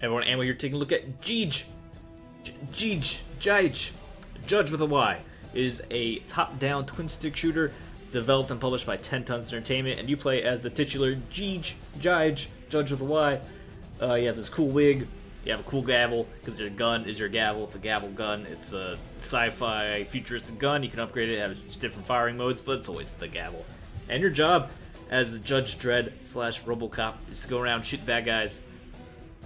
Everyone, ammo here, taking a look at JYDGE. JYDGE. Judge with a Y. It is a top-down twin-stick shooter developed and published by 10 Tons Entertainment, and you play as the titular JYDGE, Judge with a Y. You have this cool wig, you have a cool gavel, because your gun is your gavel. It's a gavel gun. It's a sci-fi futuristic gun. You can upgrade it, have different firing modes, but it's always the gavel. And your job as Judge Dredd / Robocop is to go around, shoot bad guys,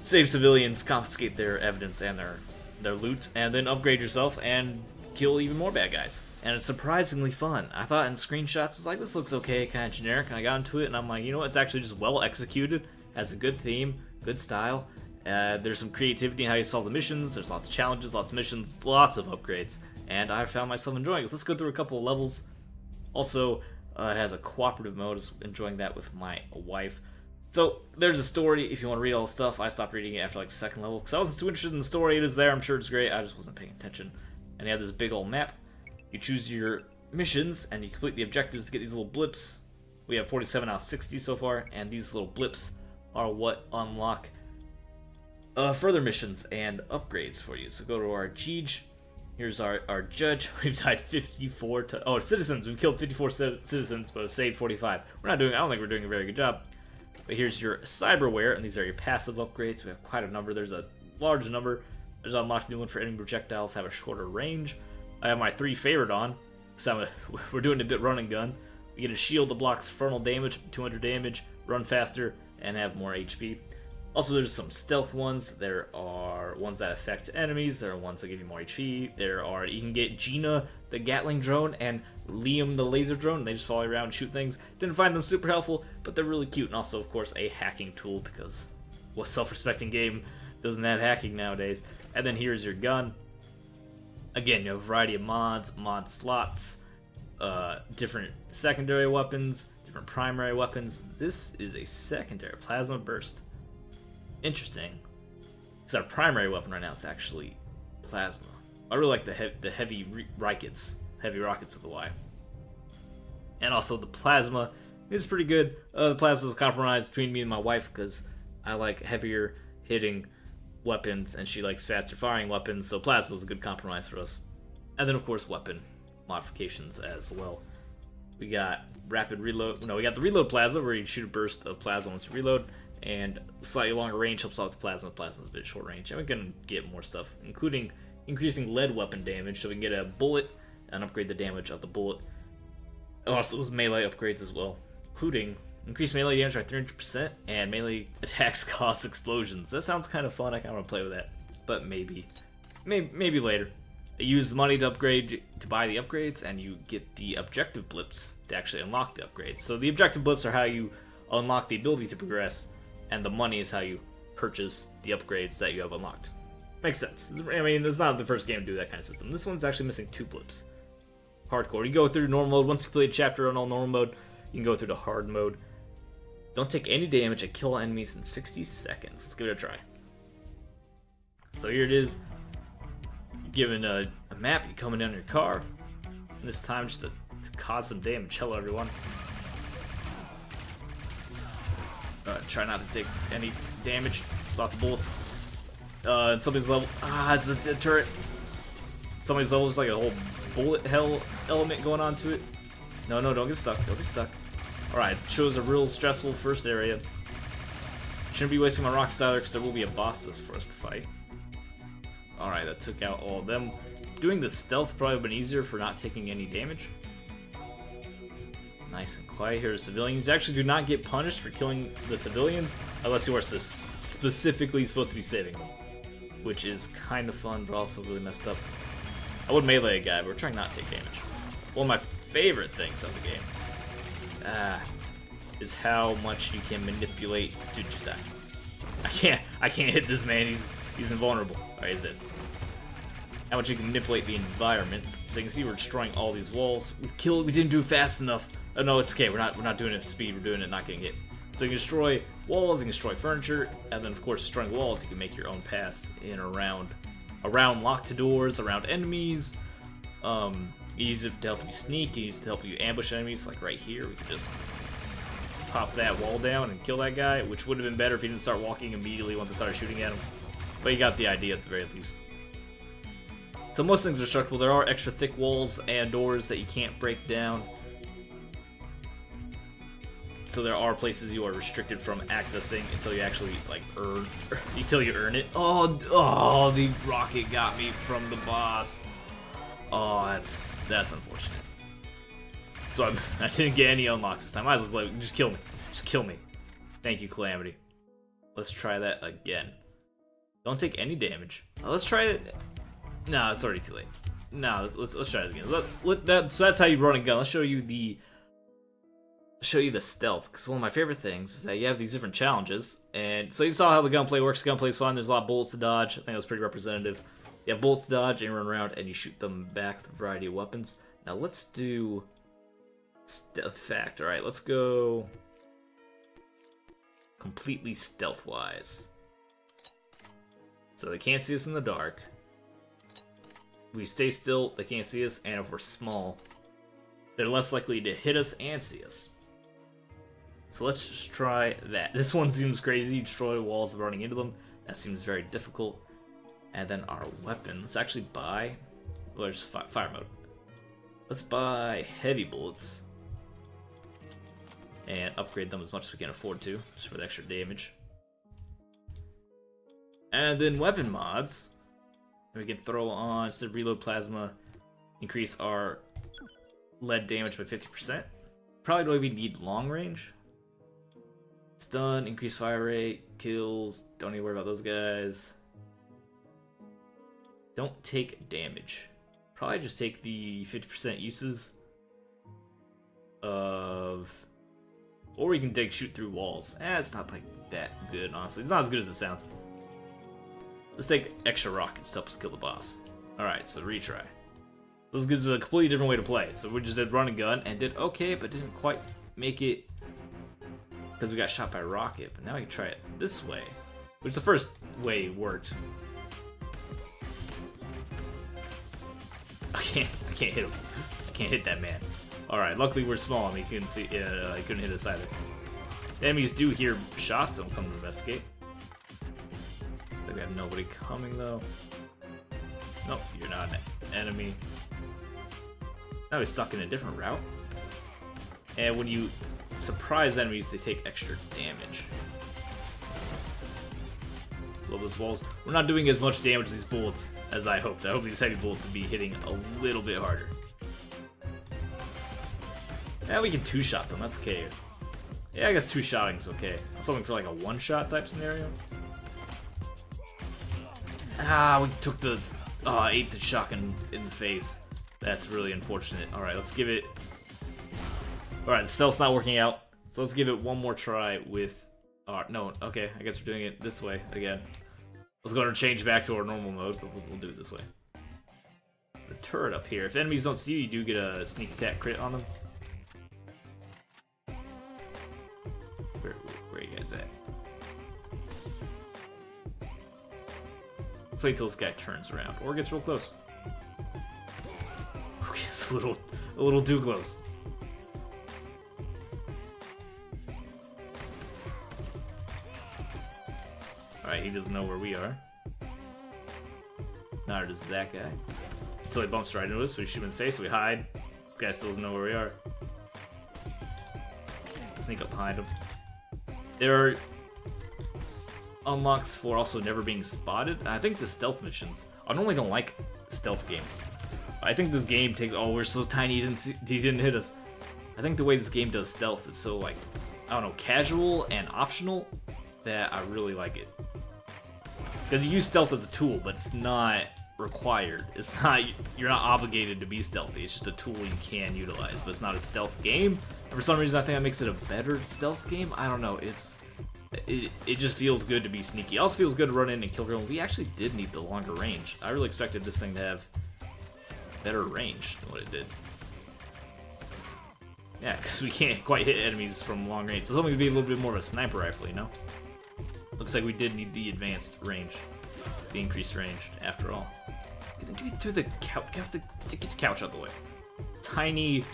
save civilians, confiscate their evidence and their loot, and then upgrade yourself and kill even more bad guys. And it's surprisingly fun. I thought in screenshots, I was like, this looks okay, kind of generic, and I got into it, and I'm like, you know what, it's actually just well executed, has a good theme, good style. There's some creativity in how you solve the missions, there's lots of challenges, lots of missions, lots of upgrades, and I found myself enjoying it. So let's go through a couple of levels. Also, it has a cooperative mode, I was enjoying that with my wife. So, there's a story, if you want to read all the stuff. I stopped reading it after like the second level, because I wasn't too interested in the story. It is there, I'm sure it's great, I just wasn't paying attention. And you have this big old map. You choose your missions, and you complete the objectives to get these little blips. We have 47 out of 60 so far, and these little blips are what unlock further missions and upgrades for you. So go to our JYDGE. Here's our judge. We've died 54 citizens. We've killed 54 citizens, but we've saved 45. I don't think we're doing a very good job. But here's your cyberware, and these are your passive upgrades. We have quite a number. There's a large number. There's unlocked new one for enemy projectiles, have a shorter range. I have my 3 favorite on, so we're doing a bit run and gun. We get a shield that blocks frontal damage, 200 damage, run faster, and have more HP. Also, there's some stealth ones. There are ones that affect enemies. There are ones that give you more HP. You can get Gina, the Gatling drone, and Liam, the laser drone. They just follow you around and shoot things. Didn't find them super helpful, but they're really cute. And also, of course, a hacking tool, because what self-respecting game doesn't have hacking nowadays? And then here's your gun. Again, you have a variety of mods, mod slots, different secondary weapons, different primary weapons. This is a secondary plasma burst. Interesting. Because our primary weapon right now is actually plasma. I really like the heavy rockets with a Y. And also the plasma is pretty good. The plasma was a compromise between me and my wife, because I like heavier hitting weapons and she likes faster firing weapons, so plasma was a good compromise for us. And then of course weapon modifications as well. We got rapid reload. No, we got the reload plasma, where you shoot a burst of plasma once you reload, and slightly longer range helps out with plasma. Plasma's a bit short range, and we can get more stuff, including increasing lead weapon damage, so we can get a bullet and upgrade the damage of the bullet. Also, those melee upgrades as well, including increased melee damage by 300%, and melee attacks cause explosions. That sounds kind of fun. I kind of want to play with that, but maybe later. You use the money to upgrade, to buy the upgrades, and you get the objective blips to actually unlock the upgrades. So the objective blips are how you unlock the ability to progress, and the money is how you purchase the upgrades that you have unlocked. Makes sense. I mean, it's not the first game to do that kind of system. This one's actually missing 2 blips. Hardcore. You go through normal mode. Once you complete a chapter on all normal mode, you can go through to hard mode. Don't take any damage and kill enemies in 60 seconds. Let's give it a try. So here it is. You're given a map. You're coming down your car. And this time just to cause some damage. Hello, everyone. Try not to take any damage. There's lots of bullets. And somebody's level. It's a turret. Somebody's level is like a whole bullet hell element going on to it. No, don't get stuck. Don't get stuck. Alright, shows a real stressful first area. Shouldn't be wasting my rockets either, because there will be a boss that's for us to fight. Alright, that took out all of them. Doing the stealth probably would have been easier for not taking any damage. Nice and quiet here. Civilians actually do not get punished for killing the civilians, unless you are specifically supposed to be saving them. Which is kind of fun, but also really messed up. I would melee a guy, but we're trying not to take damage. One of my favorite things of the game is how much you can manipulate. Dude, just die. I can't hit this man. He's invulnerable. Alright, he's dead. How much you can manipulate the environments. So you can see we're destroying all these walls. We didn't do it fast enough. Oh no, it's okay. We're not doing it at speed. We're doing it not getting hit. So you can destroy walls, you can destroy furniture, and then of course destroying walls, you can make your own paths in around locked doors, around enemies. You use it to help you sneak, you use it to help you ambush enemies, like right here. We can just pop that wall down and kill that guy, which would have been better if he didn't start walking immediately once I started shooting at him. But you got the idea at the very least. So most things are destructible. There are extra thick walls and doors that you can't break down. So there are places you are restricted from accessing until you actually like until you earn it. Oh, the rocket got me from the boss. Oh, that's unfortunate. So I didn't get any unlocks this time. I was like, just kill me. Just kill me. Thank you, Calamity. Let's try that again. Don't take any damage. Let's try it. No, it's already too late. No, let's try it again. So that's how you run a gun. Let's show you the stealth, because one of my favorite things is that you have these different challenges. And so you saw how the gunplay works. Gunplay is fun. There's a lot of bullets to dodge. I think that was pretty representative. You have bullets to dodge, and you run around and you shoot them back with a variety of weapons. Now let's do stealth. All right, let's go completely stealth-wise. So they can't see us in the dark. We stay still, they can't see us, and if we're small, they're less likely to hit us and see us. So let's just try that. This one seems crazy. You destroy walls by running into them. That seems very difficult. And then our weapon. Let's actually buy... Well, there's fire mode. Let's buy heavy bullets. And upgrade them as much as we can afford to, just for the extra damage. And then weapon mods. We can throw on, instead of reload plasma, increase our lead damage by 50%. Probably don't even need long range. Stun, increase fire rate, kills, don't need to worry about those guys. Don't take damage. Probably just take the 50% uses of... Or we can take shoot through walls. It's not like that good, honestly. It's not as good as it sounds. Let's take extra rockets to help us kill the boss. Alright, so retry. This gives us a completely different way to play. So we just did run and gun and did okay, but didn't quite make it because we got shot by a rocket. But now we can try it this way, which the first way worked. I can't hit him. I can't hit that man. Alright, luckily we're small and he couldn't see. He couldn't hit us either. The enemies do hear shots, so I'll come to investigate. We have nobody coming though. Nope, you're not an enemy. Now he's stuck in a different route. And when you surprise enemies, they take extra damage. Love those walls. We're not doing as much damage to these bullets as I hoped. I hope these heavy bullets would be hitting a little bit harder. Now we can two-shot them, that's okay. Yeah, I guess two-shotting's okay. Something for like a one-shot type scenario. We took the... ate the shotgun in the face. That's really unfortunate. Alright, let's give it... Alright, the stealth's not working out. So let's give it one more try with... no, okay, I guess we're doing it this way again. Let's go ahead and change back to our normal mode, but we'll do it this way. There's a turret up here. If enemies don't see you, you do get a sneak attack crit on them. Where are you guys at? Let's wait till this guy turns around or gets real close. Okay, it's a little too close. Alright, he doesn't know where we are. Neither does that guy. Until he bumps right into us, we shoot him in the face, so we hide. This guy still doesn't know where we are. Sneak up behind him. There are unlocks for also never being spotted. I think the stealth missions. I normally don't like stealth games. I think this game takes... Oh, we're so tiny, he didn't hit us. I think the way this game does stealth is so, like, I don't know, casual and optional that I really like it. Because you use stealth as a tool, but it's not required. It's not... You're not obligated to be stealthy. It's just a tool you can utilize, but it's not a stealth game. And for some reason, I think that makes it a better stealth game. I don't know. It just feels good to be sneaky. It also feels good to run in and kill everyone. We actually did need the longer range. I really expected this thing to have better range than what it did. Yeah, because we can't quite hit enemies from long range. So something would be a little bit more of a sniper rifle, you know? Looks like we did need the advanced range. The increased range, after all. Get me through the couch. You have to get the couch out of the way. Tiny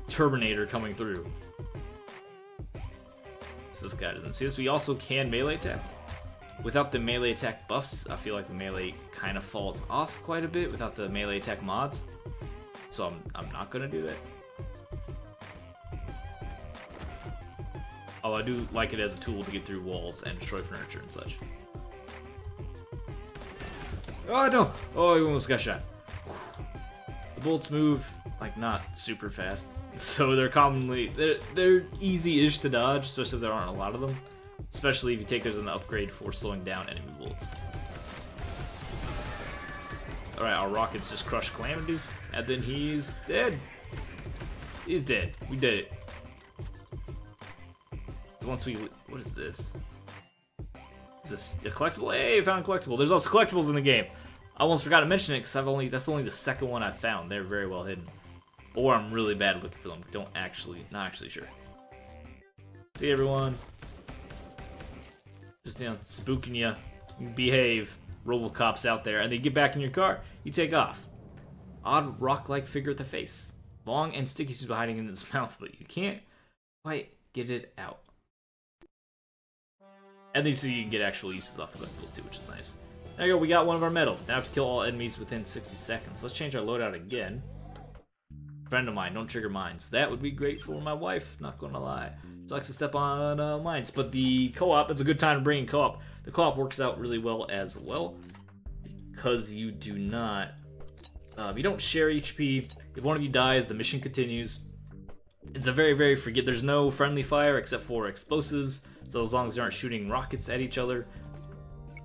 Terminator coming through. this guy doesn't see this. We also can melee attack. Without the melee attack buffs, I feel like the melee kind of falls off quite a bit without the melee attack mods. So I'm not gonna do that. Oh, I do like it as a tool to get through walls and destroy furniture and such. Oh no! Oh, he almost got shot. The bullets move like not super fast, so they're easy-ish to dodge, especially if there aren't a lot of them. Especially if you take those as an upgrade for slowing down enemy bullets. Alright, our rockets just crushed Calamity, and then he's dead. He's dead. We did it. So once we... What is this? Is this a collectible? Hey, I found a collectible. There's also collectibles in the game. I almost forgot to mention it because that's only the second one I found. They're very well hidden. Or I'm really bad at looking for them. Not actually sure. See everyone. Just, you know, spooking you. You behave. Robocop's out there. And they get back in your car. You take off. Odd rock-like figure with a face. Long and sticky seems to be hiding in its mouth, but you can't quite get it out. And then so you can get actual uses off the collectibles too, which is nice. There you go, we got one of our medals. Now I have to kill all enemies within 60 seconds. Let's change our loadout again. Friend of mine, don't trigger mines. That would be great for my wife, not gonna lie. She likes to step on mines. But the co-op, it's a good time to bring in co-op. The co-op works out really well as well. Because you do not... you don't share HP. If one of you dies, the mission continues. It's a very there's no friendly fire except for explosives, so as long as you aren't shooting rockets at each other,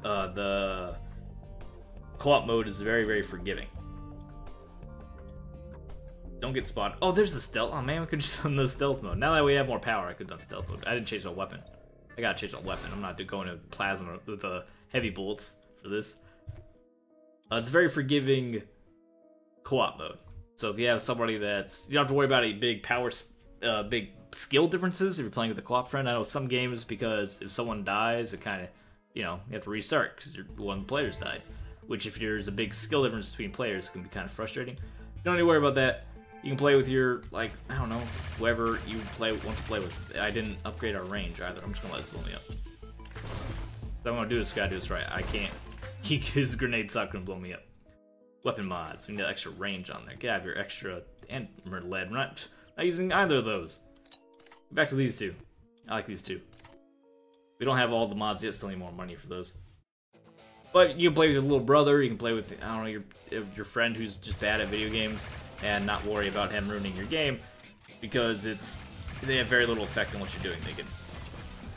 the co-op mode is very forgiving. Don't get spotted. Oh, there's the stealth. Oh man, we could just done the stealth mode. Now that we have more power, I could have done stealth mode. I didn't change my weapon. I gotta change my weapon. I'm not going to plasma with the heavy bullets for this. It's very forgiving co-op mode. So if you have somebody that's, you don't have to worry about any big big skill differences if you're playing with a co-op friend. I know some games, because if someone dies, it kind of, you know, you have to restart because one of the players died. Which if there's a big skill difference between players, it can be kind of frustrating. You don't need to worry about that. You can play with your, like, I don't know, whoever you want to play with. I didn't upgrade our range either. I'm just gonna let this blow me up. What I'm gonna do is gotta do this right. I can't. His grenade's not gonna blow me up. Weapon mods. We need extra range on there. Get out of your extra and lead. We're not using either of those. Back to these two. I like these two. We don't have all the mods yet. Still need more money for those. But you can play with your little brother. You can play with, I don't know, your friend who's just bad at video games, and not worry about him ruining your game, because they have very little effect on what you're doing.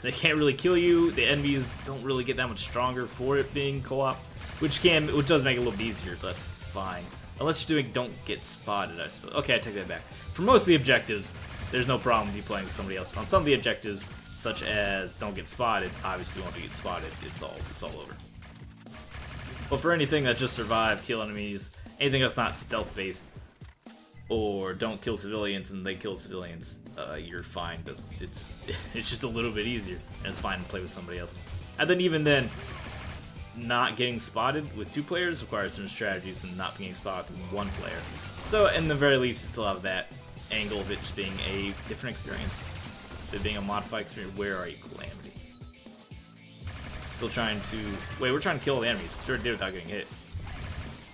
They can't really kill you. The enemies don't really get that much stronger for it being co-op, which does make it a little bit easier, but that's fine. Unless you're doing don't get spotted, I suppose. Okay, I take that back. For most of the objectives, there's no problem with you playing with somebody else. On some of the objectives, such as don't get spotted, obviously you want to get spotted. It's all over. But for anything that just survive, kill enemies, anything that's not stealth based, or don't kill civilians and they kill civilians, you're fine. It's just a little bit easier, and it's fine to play with somebody else. And then even then, not getting spotted with two players requires some strategies than not being spotted with one player. So in the very least, you still have that angle of it just being a different experience. It being a modified experience. Where are you, Calamity? Still trying to... Wait, we're trying to kill the enemies, because we already did it without getting hit.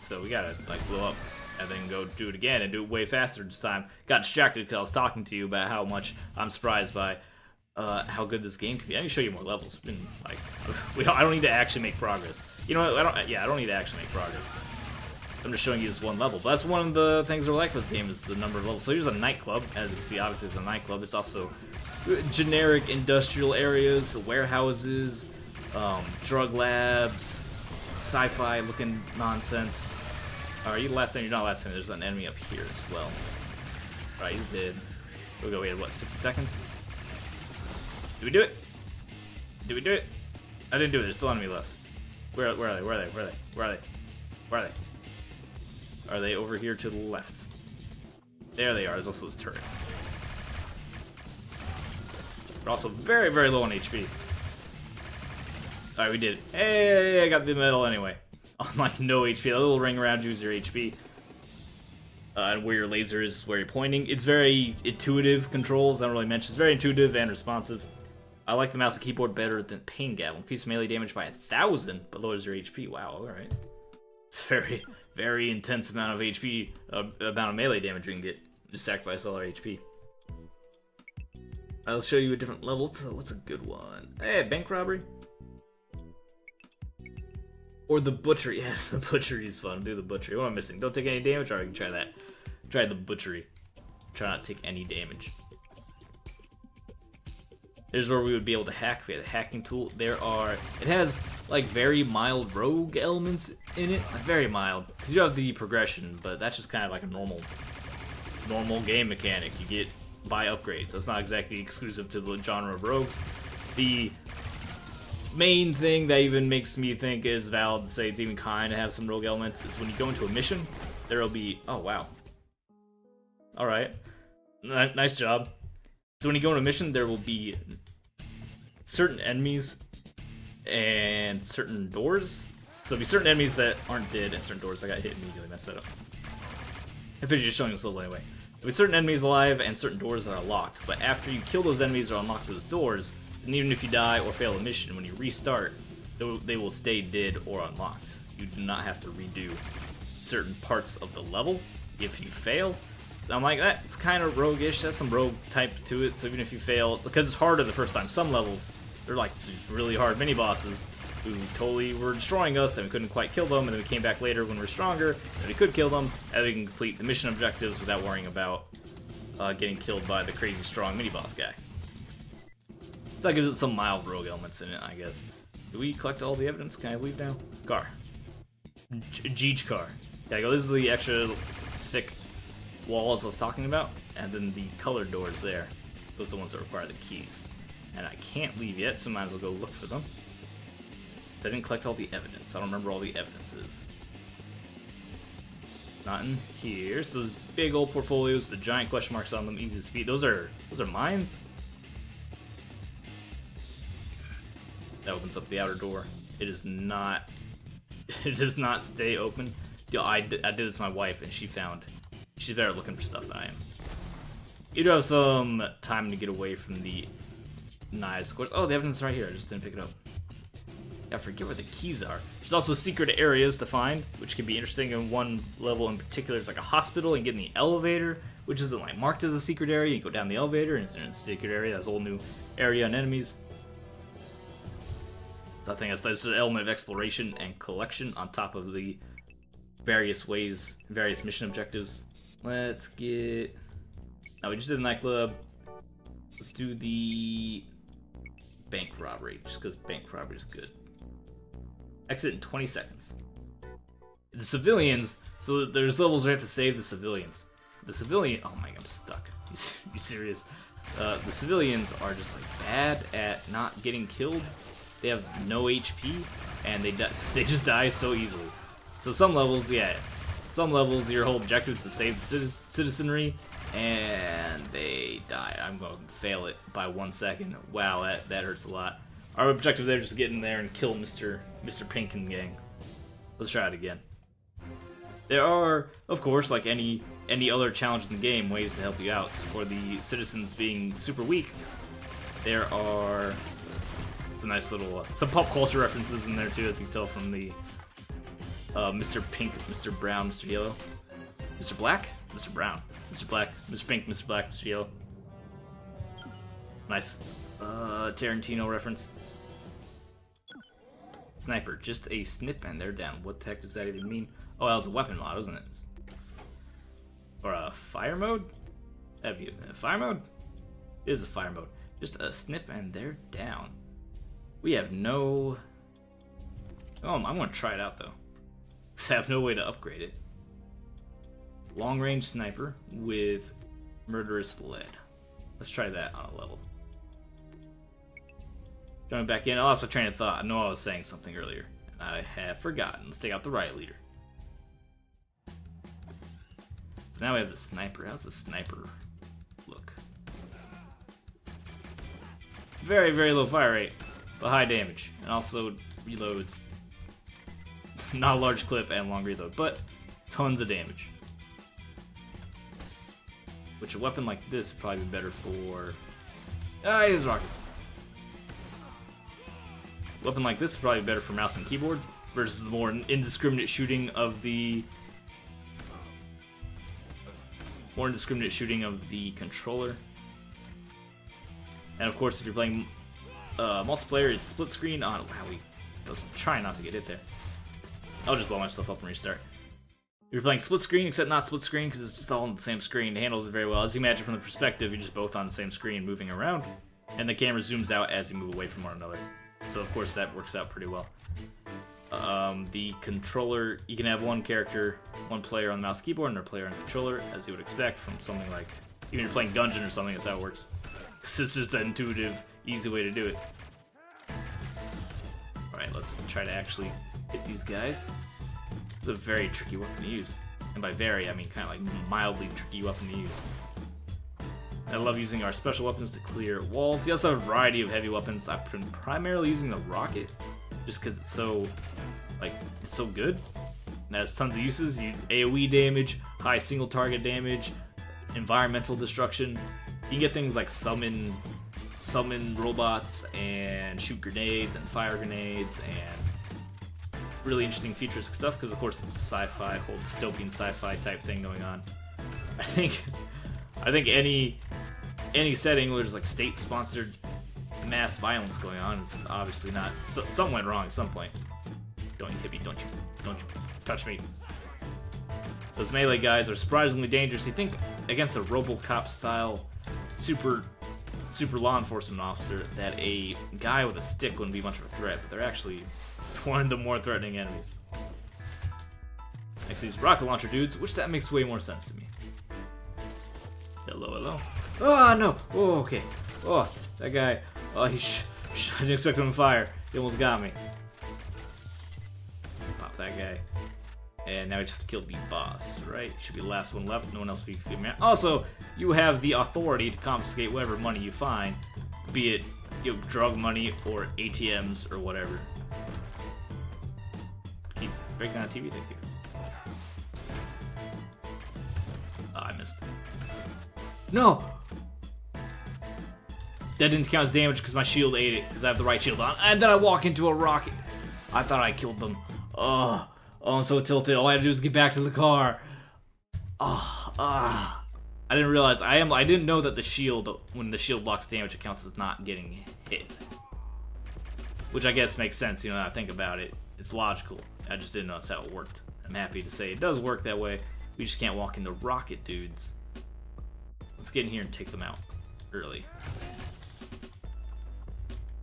So we gotta, like, blow up, and then go do it again, and do it way faster this time. Got distracted because I was talking to you about how much I'm surprised by how good this game can be. I need to show you more levels. It's been, like, I don't need to actually make progress. You know what? I don't need to actually make progress. I'm just showing you this one level. But that's one of the things I like with this game, is the number of levels. So here's a nightclub. As you can see, obviously it's a nightclub. It's also generic industrial areas, warehouses, drug labs, sci-fi looking nonsense. Alright, you last name, you're not last name. There's an enemy up here as well. Alright, he's dead. Here we go, we had what, 60 seconds? Did we do it? Did we do it? I didn't do it, there's still an enemy left. Where are they? Where are they? Where are they? Where are they? Where are they? Are they over here to the left? There they are. There's also this turret. We're also very low on HP. Alright, we did it. Hey, I got the medal anyway. On like no HP. The little ring around you is your HP. And where your laser is, where you're pointing. It's very intuitive controls. I don't really mention. It's very intuitive and responsive. I like the mouse and keyboard better than Pain Gavel. Increase melee damage by 1,000, but lowers your HP. Wow, alright. It's a very, very intense amount of HP, amount of melee damage we can get. Just sacrifice all our HP. I'll show you a different level. What's a good one? Hey, bank robbery? Or the butchery. Yes, the butchery is fun. Do the butchery. What am I missing? Don't take any damage? Alright, we can try that. Try the butchery. Try not to take any damage. Here's where we would be able to hack. If we had a hacking tool, it has like very mild rogue elements in it, like very mild, because you have the progression, but that's just kind of like a normal game mechanic you get by upgrades. That's not exactly exclusive to the genre of rogues. The main thing that even makes me think is valid to say it's even kind of have some rogue elements is when you go into a mission, there will be, oh wow, all right, nice job. So when you go on a mission, there will be certain enemies and certain doors. So there'll be certain enemies that aren't dead and certain doors. I got hit immediately, messed that up. I figured just showing this level anyway. There'll be certain enemies alive and certain doors that are locked. But after you kill those enemies or unlock those doors, and even if you die or fail a mission, when you restart, they will stay dead or unlocked. You do not have to redo certain parts of the level if you fail. I'm like, that's kind of roguish, that's some rogue type to it, so even if you fail, because it's harder the first time, some levels, they're like really hard mini-bosses who totally were destroying us and we couldn't quite kill them, and then we came back later when we're stronger, and we could kill them, and we can complete the mission objectives without worrying about getting killed by the crazy strong mini-boss guy. So that gives it some mild rogue elements in it, I guess. Do we collect all the evidence? Can I leave now? Car. JYDGE car. Gotta go, this is the extra thick walls I was talking about, and then the colored doors there. Those are the ones that require the keys. And I can't leave yet, so might as well go look for them. I didn't collect all the evidence. I don't remember all the evidences. Not in here. So those big old portfolios, the giant question marks on them, easy to speed. Those are mines. That opens up the outer door. It is not. It does not stay open. Yo, I did this to my wife, and she's better looking for stuff than I am. You do have some time to get away from the knives. Of course. Oh, the evidence is right here. I just didn't pick it up. I forget where the keys are. There's also secret areas to find, which can be interesting. In one level in particular, it's like a hospital, and get in the elevator, which isn't like marked as a secret area. You go down the elevator, and it's in a secret area. That's a whole new area and enemies. So I think that's an element of exploration and collection on top of the various mission objectives. Let's get... Now we just did the nightclub. Let's do the bank robbery, just because bank robbery is good. Exit in 20 seconds. The civilians, so there's levels where you have to save the civilians. The civilian, oh my god, I'm stuck. You serious? The civilians are just like bad at not getting killed. They have no HP, and they just die so easily. So some levels, yeah, some levels your whole objective is to save the citizenry, and they die. I'm going to fail it by 1 second. Wow, that hurts a lot. Our objective there is just to get in there and kill Mr. Pink and gang. Let's try it again. There are, of course, like any other challenge in the game, ways to help you out. So for the citizens being super weak, there are some nice little some pop culture references in there too, as you can tell from the Mr. Pink, Mr. Brown, Mr. Yellow, Mr. Black, Mr. Brown, Mr. Black, Mr. Pink, Mr. Black, Mr. Yellow. Nice Tarantino reference. Sniper, just a snip and they're down. What the heck does that even mean? Oh, that was a weapon mod, wasn't it? Or a fire mode? That'd be a fire mode? It is a fire mode. Just a snip and they're down. We have no... Oh, I'm gonna try it out though. Because I have no way to upgrade it. Long range sniper with murderous lead. Let's try that on a level. Jumping back in. Oh, that's my train of thought. I know I was saying something earlier, and I have forgotten. Let's take out the riot leader. So now we have the sniper. How's the sniper look? Very, very low fire rate, but high damage, and also reloads. Not a large clip and long reload, but tons of damage. Which a weapon like this would probably be better for... Ah, he has rockets. weapon like this is probably better for mouse and keyboard versus the more indiscriminate shooting of the controller. And of course, if you're playing multiplayer, it's split screen on. Wow, we was trying not to get hit there. I'll just blow myself up and restart. If you're playing split screen, except not split screen because it's just all on the same screen, it handles it very well. As you imagine from the perspective, you're just both on the same screen moving around, and the camera zooms out as you move away from one another. So of course that works out pretty well. The controller, you can have one character, one player on the mouse keyboard, and a player on the controller, as you would expect from something like, even if you're playing Gungeon or something, that's how it works. Because it's just an intuitive, easy way to do it. Alright, let's try to actually hit these guys. It's a very tricky weapon to use. And by very, I mean kind of like mildly tricky weapon to use. I love using our special weapons to clear walls. You also have a variety of heavy weapons. I've been primarily using the rocket, just because it's so, like, it's so good. It has tons of uses. You AoE damage, high single target damage, environmental destruction. You can get things like summon robots and shoot grenades and fire grenades and really interesting futuristic stuff because of course it's a sci-fi, whole dystopian sci-fi type thing going on. I think any setting where there's like state-sponsored mass violence going on is obviously not. Something went wrong at some point. Don't you hit me! Don't you touch me! Those melee guys are surprisingly dangerous. You think against a Robocop style super law enforcement officer that a guy with a stick wouldn't be much of a threat, but they're actually one of the more threatening enemies. Next, these rocket launcher dudes, which that makes way more sense to me. Hello, hello. Oh no! Oh, okay. Oh, that guy. Oh, I didn't expect him to fire. He almost got me. Pop that guy. And now we just have to kill the boss, right? Should be the last one left. No one else will be man. Also, you have the authority to confiscate whatever money you find, be it drug money or ATMs or whatever. Keep breaking on TV, thank you. Oh, I missed. No! That didn't count as damage because my shield ate it, because I have the right shield on. And then I walk into a rocket. I thought I killed them. Oh, I'm so tilted. All I had to do is get back to the car. I didn't realize. I didn't know that the shield, when the shield blocks damage, it counts as not getting hit. Which I guess makes sense, you know, now I think about it. It's logical. I just didn't know that's how it worked. I'm happy to say it does work that way. We just can't walk into rocket dudes. Let's get in here and take them out early.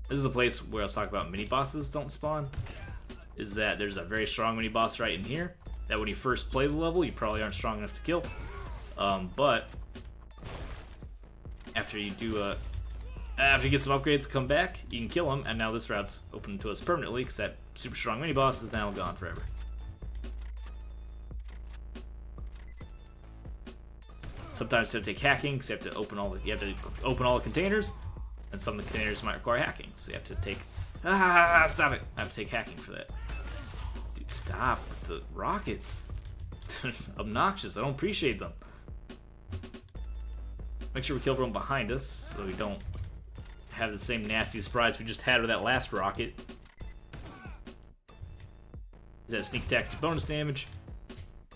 This is a place where I was talking about mini bosses don't spawn. Is that there's a very strong mini boss right in here that when you first play the level you probably aren't strong enough to kill. But after you do after you get some upgrades, come back, you can kill him, and now this route's open to us permanently because that super strong mini boss is now gone forever. Sometimes you have to take hacking because you have to open all the containers, and some of the containers might require hacking, so you have to take. Stop it! I have to take hacking for that. Dude, stop with the rockets. Obnoxious. I don't appreciate them. Make sure we kill everyone behind us so we don't have the same nasty surprise we just had with that last rocket. Is that sneak attack bonus damage?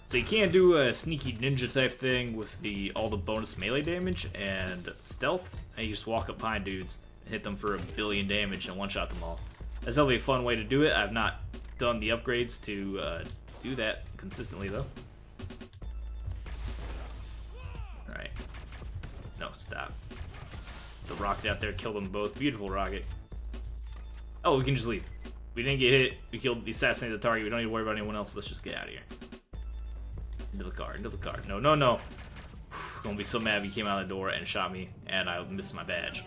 So you can't do a sneaky ninja type thing with all the bonus melee damage and stealth, and you just walk up behind dudes and hit them for 1 billion damage and one-shot them all. That's definitely a fun way to do it. I've not done the upgrades to do that consistently though. Alright. No, stop. The rocket out there killed them both. Beautiful rocket. Oh, we can just leave. We didn't get hit. We assassinated the target. We don't need to worry about anyone else. Let's just get out of here. Into the car, into the car. No, no, no. I'm gonna be so mad if he came out of the door and shot me and I missed my badge.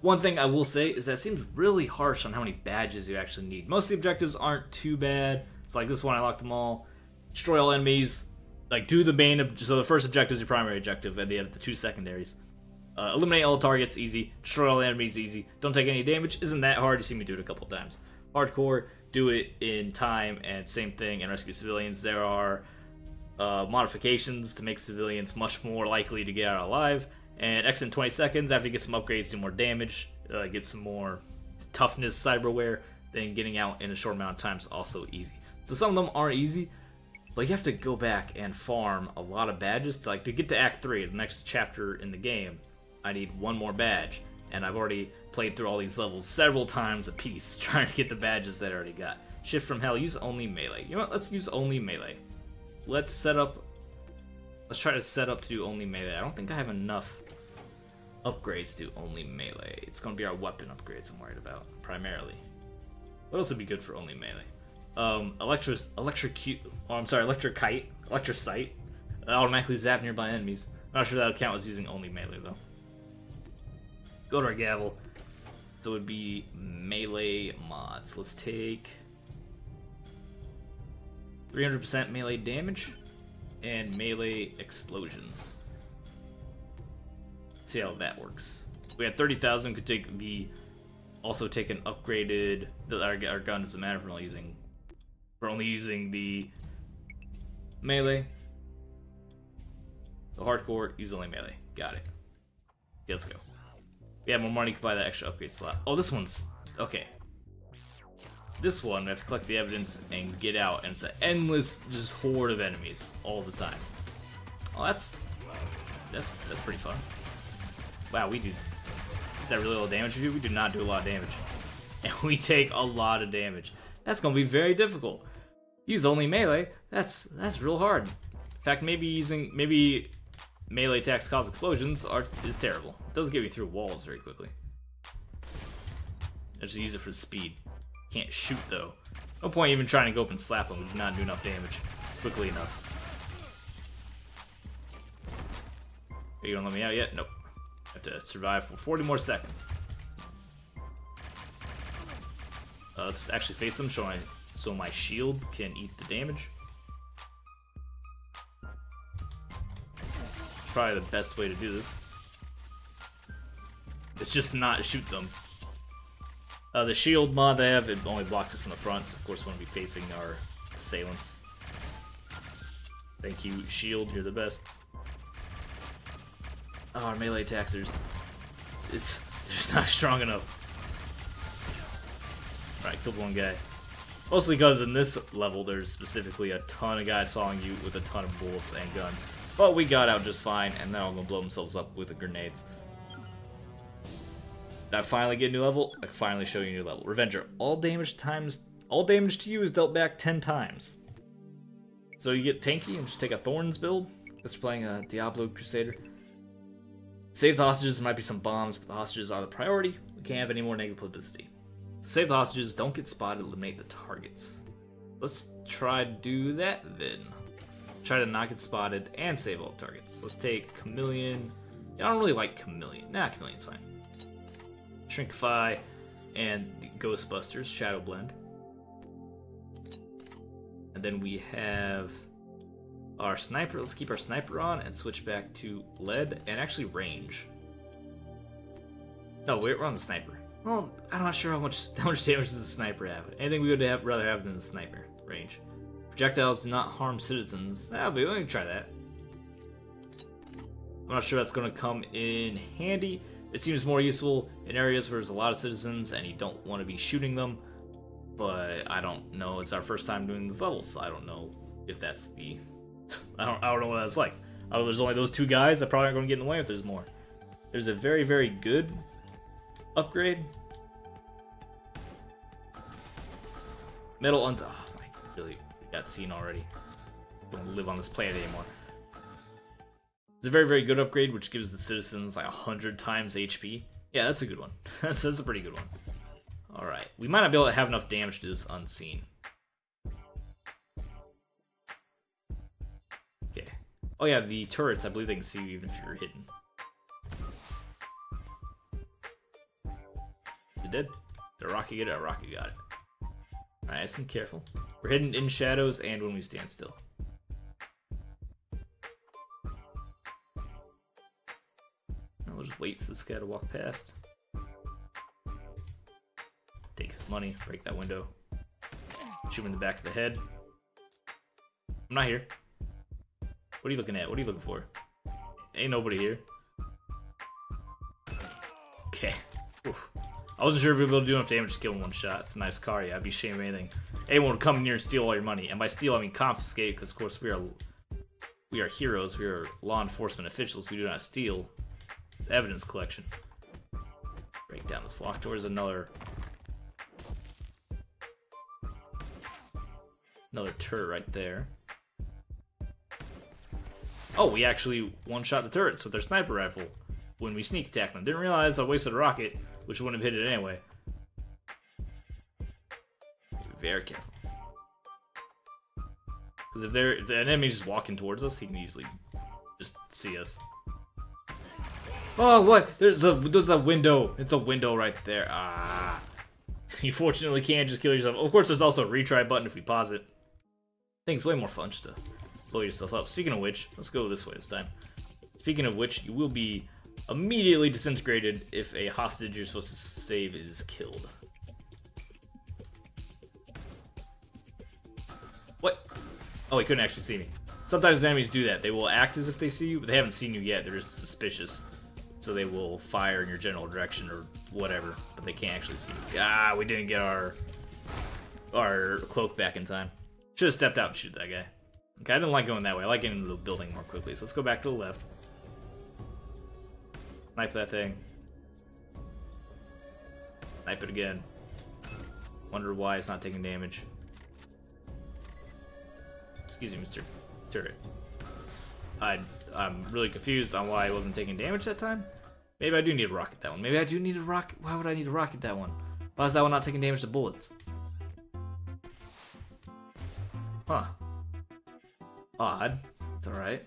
One thing I will say is that it seems really harsh on how many badges you actually need. Most of the objectives aren't too bad. It's like this one, I locked them all. Destroy all enemies. Like, do the main, so the first objective is your primary objective, and the 2 secondaries. Eliminate all targets, easy. Destroy all enemies, easy. Don't take any damage. Isn't that hard? You see me do it a couple times. Hardcore, do it in time, and same thing, and rescue civilians. There are modifications to make civilians much more likely to get out alive. And X in 20 seconds, after you get some upgrades, do more damage, get some more toughness cyberware, then getting out in a short amount of time is also easy. So some of them are easy, but you have to go back and farm a lot of badges. To get to Act 3, the next chapter in the game, I need one more badge. And I've already played through all these levels several times a piece, trying to get the badges that I already got. Shift from hell, use only melee. You know what, let's use only melee. Let's try to set up to do only melee. I don't think I have enough upgrades to do only melee. It's going to be our weapon upgrades I'm worried about, primarily. What else would be good for only melee? Electrocite. Automatically zap nearby enemies. I'm not sure that would count as using only melee, though. Go to our gavel. So it would be melee mods. Let's take 300% melee damage and melee explosions. See how that works. We had 30,000. Could take also take an upgraded. Our gun doesn't matter if we're only using the melee. The hardcore, use only melee. Got it. Okay, let's go. We have more money, could buy that extra upgrade slot. Oh, this one's okay. This one, we have to collect the evidence and get out, and it's an endless just horde of enemies all the time. Oh, that's pretty fun. Wow, we do. Is that really a lot of damage? We do not do a lot of damage, and we take a lot of damage. That's gonna be very difficult. Use only melee. That's real hard. In fact, maybe melee attacks cause explosions is terrible. It doesn't get me through walls very quickly. I just use it for speed. Can't shoot though. No point even trying to go up and slap them. We do not do enough damage quickly enough. Are you gonna let me out yet? Nope. I have to survive for 40 more seconds. Let's actually face them, so my shield can eat the damage. Probably the best way to do this. It's just not shoot them. The shield mod they have, it only blocks it from the front, so of course we want to be facing our assailants. Thank you, shield, you're the best. Oh, our melee attacks are just not strong enough. Alright, killed one guy. Mostly because in this level there's specifically a ton of guys following you with a ton of bullets and guns. But we got out just fine, and now I'm gonna blow themselves up with the grenades. Did I finally get a new level? I can finally show you a new level. Revenger. All damage to you is dealt back 10 times. So you get tanky and just take a Thorns build. Because you're playing a Diablo Crusader. Save the hostages. There might be some bombs, but the hostages are the priority. We can't have any more negative publicity. Save the hostages, don't get spotted, eliminate the targets. Let's try to do that then. Try to not get spotted and save all the targets. Let's take Chameleon. Yeah, I don't really like Chameleon. Nah, Chameleon's fine. Shrinkify and the Ghostbusters, Shadow Blend. And then we have our sniper. Let's keep our sniper on and switch back to lead and actually range. No, we're on the sniper. Well, I'm not sure how much damage does the sniper have. Anything we would rather have than the sniper range. Projectiles do not harm citizens. That'll be. We can try that. I'm not sure that's going to come in handy. It seems more useful in areas where there's a lot of citizens and you don't want to be shooting them. But I don't know. It's our first time doing these levels, so I don't know if that's the. I don't know what that's like. Oh, there's only those two guys that probably aren't going to get in the way if there's more. There's a very, very good upgrade. Metal oh, really got seen already. Don't live on this planet anymore. It's a very, very good upgrade, which gives the citizens like 100 times HP. Yeah, that's a good one. that's a pretty good one. Alright, we might not be able to have enough damage to this unseen. Okay. Oh yeah, the turrets, I believe they can see you even if you're hidden. You dead? Did a rocket get it? A rocket got it. Alright, nice and careful. We're hidden in shadows and when we stand still. We'll just wait for this guy to walk past. Take his money, break that window. Shoot him in the back of the head. I'm not here. What are you looking at? What are you looking for? Ain't nobody here. Okay. Oof. I wasn't sure if we were able to do enough damage to kill in one shot. It's a nice car, yeah. I'd be ashamed of anything. Anyone would come in here and steal all your money. And by steal, I mean confiscate, because of course we are heroes. We are law enforcement officials. We do not steal. It's evidence collection. Break down this locked door. There's another turret right there. Oh, we actually one-shot the turrets with our sniper rifle when we sneak attacked them. Didn't realize I wasted a rocket, which wouldn't have hit it anyway. Be very careful. Because if the enemy's just walking towards us, he can easily just see us. Oh, what? There's a window. It's a window right there. Ah. You fortunately can't just kill yourself. Of course, there's also a retry button if we pause it. I think it's way more fun just to blow yourself up. Speaking of which, let's go this way this time. Speaking of which, you will be immediately disintegrated if a hostage you're supposed to save is killed. What? Oh, he couldn't actually see me. Sometimes enemies do that. They will act as if they see you, but they haven't seen you yet. They're just suspicious. So they will fire in your general direction or whatever, but they can't actually see you. Ah, we didn't get our cloak back in time. Should have stepped out and shoot that guy. Okay, I didn't like going that way. I like getting into the building more quickly. So let's go back to the left. Snipe that thing. Snipe it again. Wonder why it's not taking damage. Excuse me, Mr. Turret. I'm really confused on why I wasn't taking damage that time. Maybe I do need to rocket that one. Maybe I do need to rocket. Why would I need to rocket that one? Why is that one not taking damage to bullets? Huh. Odd. It's alright.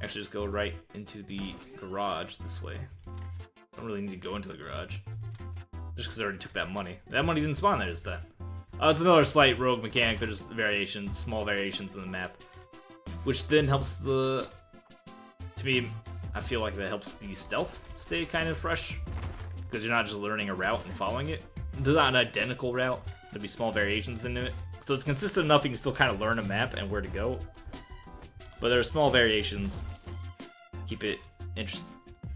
Actually, just go right into the garage this way. Don't really need to go into the garage. Just because I already took that money. That money didn't spawn there this time. It's another slight rogue mechanic. There's variations, small variations in the map. Which then helps the... To me, I feel like that helps the stealth stay kind of fresh. Because you're not just learning a route and following it. There's not an identical route. There'll be small variations in it. So it's consistent enough you can still kind of learn a map and where to go. But there are small variations. Keep it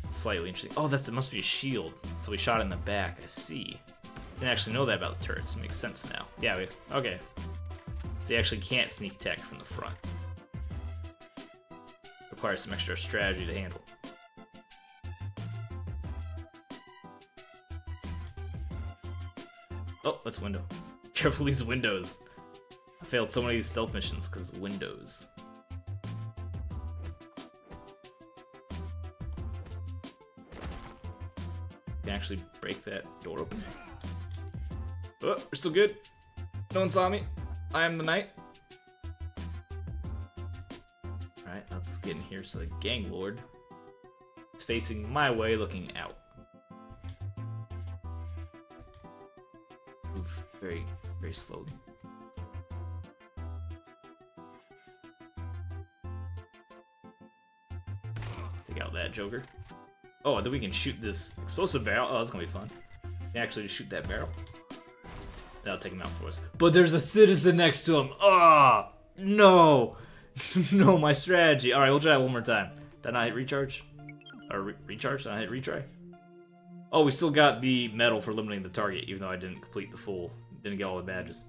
slightly interesting. Oh, it must be a shield. So we shot it in the back. I see. Didn't actually know that about the turrets. Makes sense now. Yeah, okay. So you actually can't sneak attack from the front. Requires some extra strategy to handle. Oh, that's a window. Careful these windows. I failed so many of these stealth missions because of windows. Can actually break that door open. Oh, we're still good. No one saw me. I am the knight. Alright, let's get in here so the gang lord is facing my way, looking out. Move very, very slowly. Take out that Joker. Oh, and then we can shoot this explosive barrel. Oh, that's gonna be fun. We can actually just shoot that barrel. That'll take him out for us. But there's a citizen next to him. Ah, oh, no. No, my strategy. Alright, we'll try it one more time. Did I not hit recharge? Or recharge? Did I hit retry? Oh, we still got the medal for limiting the target, even though I didn't complete the full, didn't get all the badges.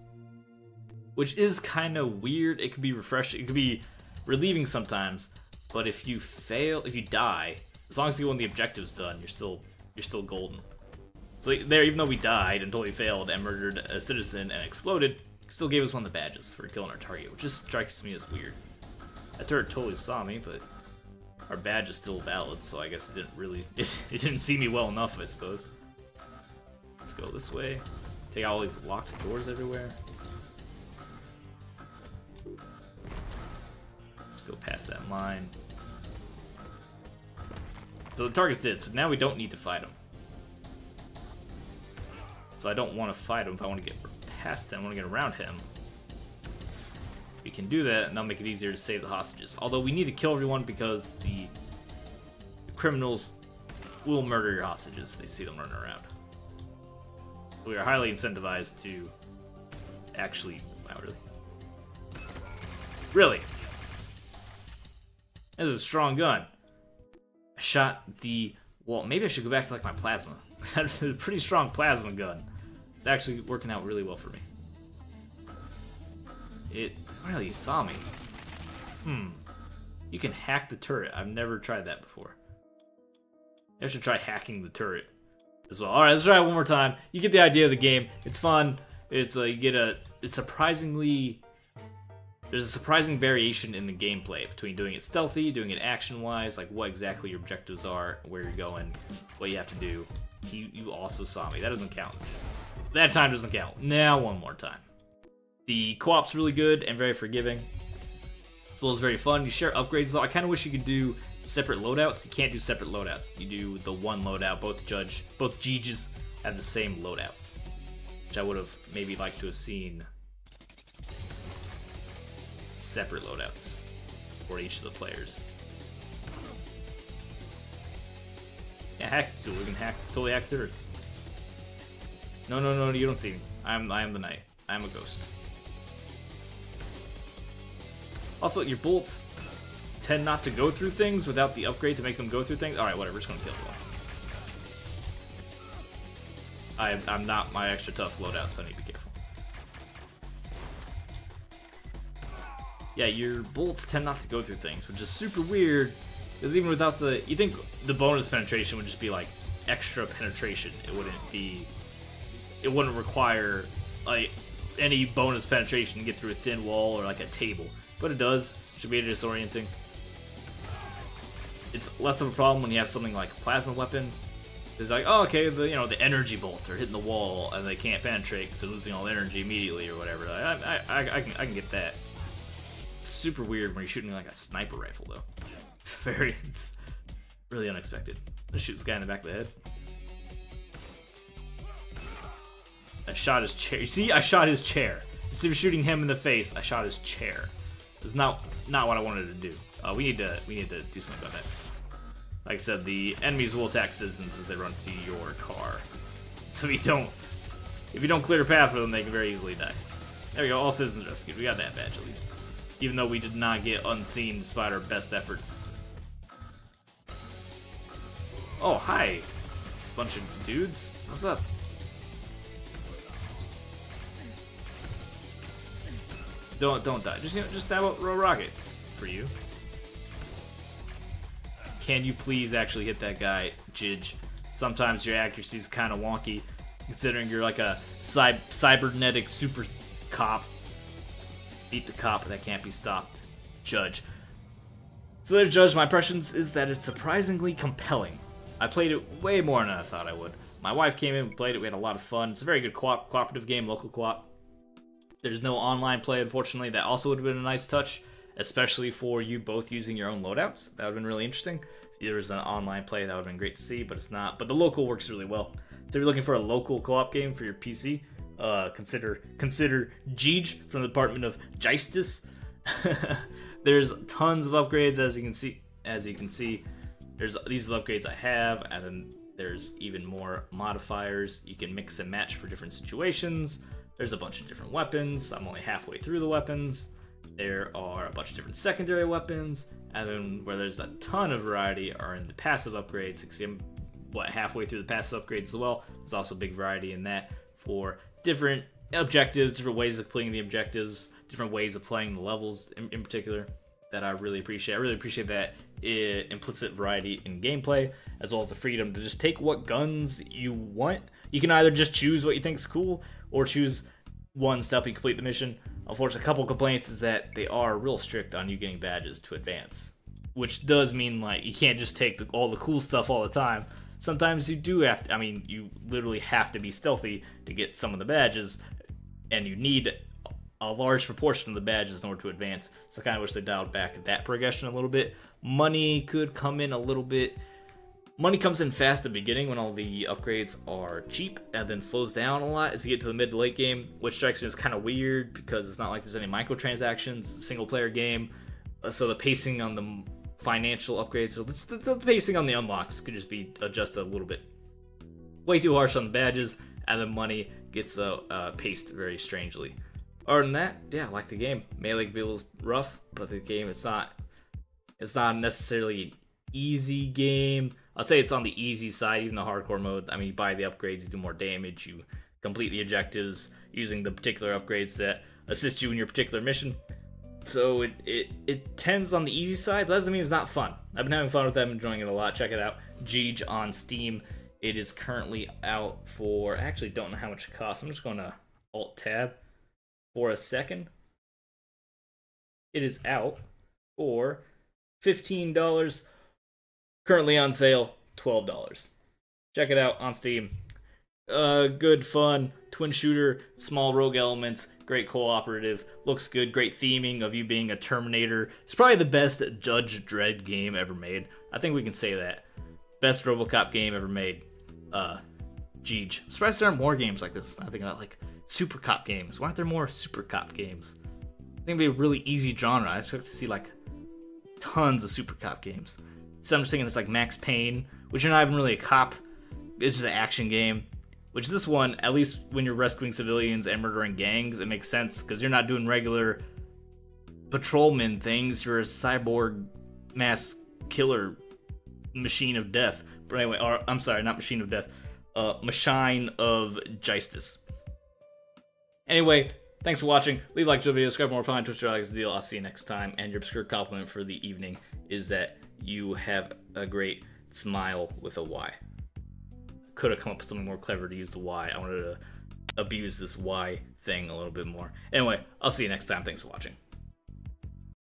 Which is kind of weird. It could be refreshing. It could be relieving sometimes. But if you fail, if you die, as long as you get one of the objectives done, you're still golden. So there, even though we died and totally failed and murdered a citizen and exploded, still gave us one of the badges for killing our target, which just strikes me as weird. That turret totally saw me, but our badge is still valid, so I guess it didn't really... It didn't see me well enough, I suppose. Let's go this way. Take out all these locked doors everywhere. Let's go past that mine. So the target's dead, so now we don't need to fight him. So I don't want to fight him if I want to get past him, I want to get around him. We can do that, and that'll make it easier to save the hostages. Although we need to kill everyone because the criminals will murder your hostages if they see them running around. We are highly incentivized to actually... Wow, really? Really? This is a strong gun. I shot the wall. Maybe I should go back to like my plasma. That's a pretty strong plasma gun. It's actually working out really well for me. It really saw me. You can hack the turret. I've never tried that before. I should try hacking the turret as well. Alright, let's try it one more time. You get the idea of the game. It's fun. It's you get a... It's surprisingly... There's a surprising variation in the gameplay between doing it stealthy, doing it action-wise, like what exactly your objectives are, where you're going, what you have to do. You also saw me. That doesn't count. That time doesn't count. Now one more time. The co-op's really good and very forgiving. As well as very fun. You share upgrades, though. I kind of wish you could do separate loadouts. You can't do separate loadouts. You do the one loadout. Both JYDGEs have the same loadout, which I would have maybe liked to have seen separate loadouts for each of the players. Yeah, hack. Dude, we can hack. Totally hack turrets. No, you don't see me. I am the knight. I am a ghost. Also, your bullets tend not to go through things without the upgrade to make them go through things. Alright, whatever, just gonna kill them. I'm not my extra tough loadout, so I need to be careful. Yeah, your bullets tend not to go through things, which is super weird, because even without the... You think the bonus penetration would just be, like, extra penetration. It wouldn't require, like, any bonus penetration to get through a thin wall or, like, a table. But it does. Should be disorienting. It's less of a problem when you have something like a plasma weapon. It's like, oh, okay, the energy bolts are hitting the wall and they can't penetrate because they're losing all energy immediately or whatever. I can get that. It's super weird when you're shooting like a sniper rifle though. It's really unexpected. Let's shoot this guy in the back of the head. I shot his chair. You see, I shot his chair. Instead of shooting him in the face, I shot his chair. It's not what I wanted to do. We need to do something about that. Like I said, the enemies will attack citizens as they run to your car. So if you don't clear a path for them, they can very easily die. There we go, all citizens rescued. We got that badge at least. Even though we did not get unseen despite our best efforts. Oh, hi. Bunch of dudes. What's up? Don't die. Just stab a rocket for you. Can you please actually hit that guy, JYDGE? Sometimes your accuracy is kind of wonky, considering you're like a cybernetic super cop. Beat the cop, that can't be stopped. Judge. So there's JYDGE. My impressions is that it's surprisingly compelling. I played it way more than I thought I would. My wife came in, we played it, we had a lot of fun. It's a very good cooperative game, local co-op. There's no online play, unfortunately. That also would have been a nice touch, especially for you both using your own loadouts. That would have been really interesting. If there was an online play, that would have been great to see, but it's not. But the local works really well. So if you're looking for a local co-op game for your PC, consider JYDGE from the Department of JYSTICE. There's tons of upgrades, as you can see. There's these are the upgrades I have, and then there's even more modifiers you can mix and match for different situations. There's a bunch of different weapons. I'm only halfway through the weapons. There are a bunch of different secondary weapons, and then where there's a ton of variety are in the passive upgrades. You can see I'm halfway through the passive upgrades as well. There's also a big variety in that for different objectives, different ways of playing the objectives, different ways of playing the levels in particular that I really appreciate. I really appreciate that implicit variety in gameplay, as well as the freedom to just take what guns you want. You can either just choose what you think is cool, or choose one step and complete the mission. Unfortunately, a couple complaints is that they are real strict on you getting badges to advance, which does mean like you can't just take all the cool stuff all the time. Sometimes you do have to, you literally have to be stealthy to get some of the badges, and you need a large proportion of the badges in order to advance. So I kind of wish they dialed back that progression a little bit. Money could come in a little bit. Money comes in fast at the beginning when all the upgrades are cheap, and then slows down a lot as you get to the mid to late game, which strikes me as kind of weird because it's not like there's any microtransactions. It's a single player game, so the pacing on the financial upgrades, or the pacing on the unlocks could just be adjusted a little bit. Way too harsh on the badges, and the money gets paced very strangely. Other than that, yeah, I like the game. Melee can be a little rough, but the game, it's not necessarily an easy game. I'd say it's on the easy side, even the hardcore mode. I mean, you buy the upgrades, you do more damage, you complete the objectives using the particular upgrades that assist you in your particular mission. So it tends on the easy side, but that doesn't mean it's not fun. I've been having fun with them, enjoying it a lot. Check it out, JYDGE on Steam. It is currently out for, I actually don't know how much it costs. I'm just going to Alt-Tab for a second. It is out for $15. Currently on sale, $12. Check it out on Steam. Good fun, twin shooter, small rogue elements, great cooperative, looks good, great theming of you being a Terminator. It's probably the best Judge Dredd game ever made. I think we can say that. Best Robocop game ever made. JYDGE. I'm surprised there aren't more games like this. I'm thinking about like Super Cop games. Why aren't there more Super Cop games? I think it'd be a really easy genre. I expect to see like tons of Super Cop games. So I'm just thinking it's like Max Payne, which you're not even really a cop. It's just an action game. Which this one, at least when you're rescuing civilians and murdering gangs, it makes sense because you're not doing regular patrolman things. You're a cyborg mass killer machine of death. But anyway, or, I'm sorry, not machine of death. Machine of JYSTICE. Anyway, thanks for watching. Leave a like to the video, subscribe for more fun, Twitch the deal. I'll see you next time. And your obscure compliment for the evening is that you have a great smile with a Y. Could have come up with something more clever to use the Y. I wanted to abuse this Y thing a little bit more. Anyway, I'll see you next time. Thanks for watching.